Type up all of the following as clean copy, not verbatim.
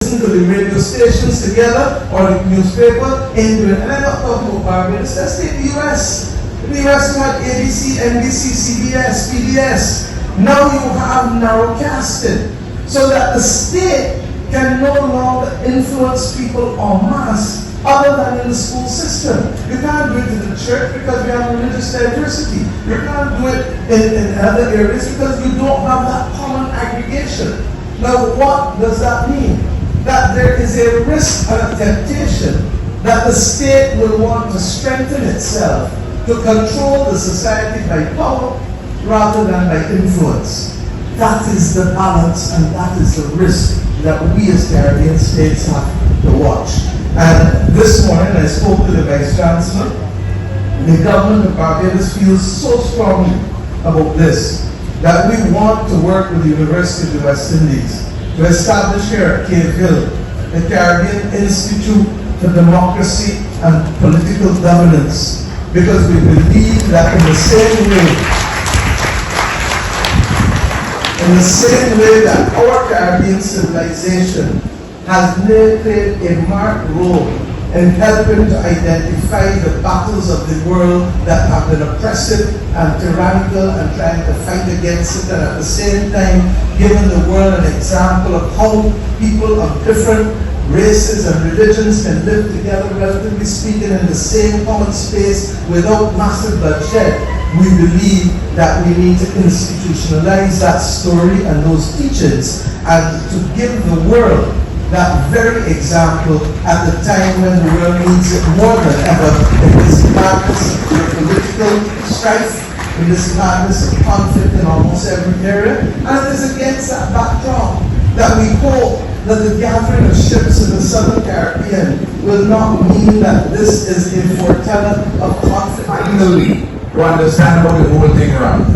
listen to the radio stations together or the newspaper in England. And I'm not talking about Barbados, let's take the US. In the US you had ABC, NBC, CBS, PBS. Now you have narrowcasting, so that the state can no longer influence people en masse other than in the school system. You can't do it in the church because we have religious diversity. You can't do it in other areas because you don't have that common aggregation. Now what does that mean? That there is a risk and a temptation that the state will want to strengthen itself to control the society by power rather than by influence. That is the balance and that is the risk that we as Caribbean states have to watch. And this morning I spoke to the Vice Chancellor. The government of Barbados feels so strongly about this that we want to work with the University of the West Indies to establish here at Cave Hill the Caribbean Institute for Democracy and Political Governance, because we believe that in the same way that our Caribbean civilization has played a marked role in helping to identify the battles of the world that have been oppressive and tyrannical and trying to fight against it, and at the same time giving the world an example of how people of different races and religions can live together, relatively speaking, in the same common space without massive bloodshed. We believe that we need to institutionalize that story and those teachings and to give the world that very example at the time when the world needs it more than ever, in this madness of political strife, in this madness of conflict in almost every area. And it is against that backdrop that we hope that the gathering of ships in the Southern Caribbean will not mean that this is a foreteller of conflict. Finally, to understand about the whole thing around,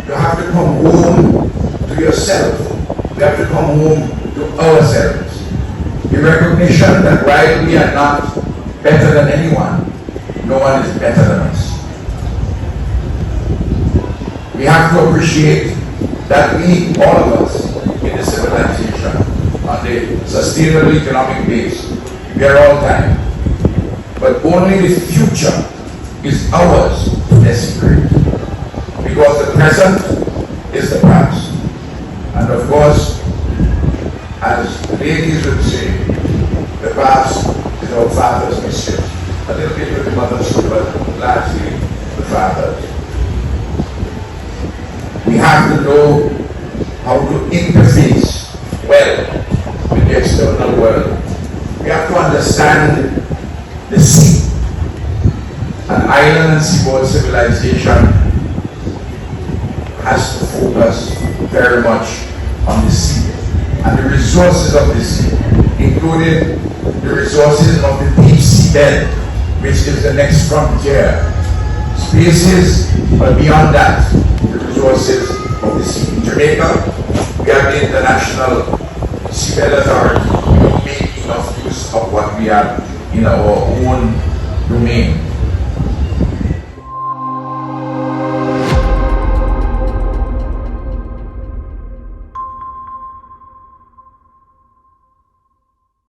you have to come home to yourself. You have to come home to ourselves. The recognition that while we are not better than anyone, no one is better than us. We have to appreciate that we, all of us, in the civilization, on the sustainable economic base, we are all time. But only the future is ours to desecrate. Because the present is the past. And of course, as the ladies would say, the past is our father's mischief. A little bit with the mothers, but largely the fathers. We have to know how to interface well with the external world. We have to understand the sea. An island and seaboard civilization has to focus very much on the sea and the resources of the sea, including the resources of the deep sea bed, which is the next frontier. Spaces, but beyond that, the resources of the sea. In Jamaica, we have the International Seabed Authority. We don't make enough use of what we have in our own domain.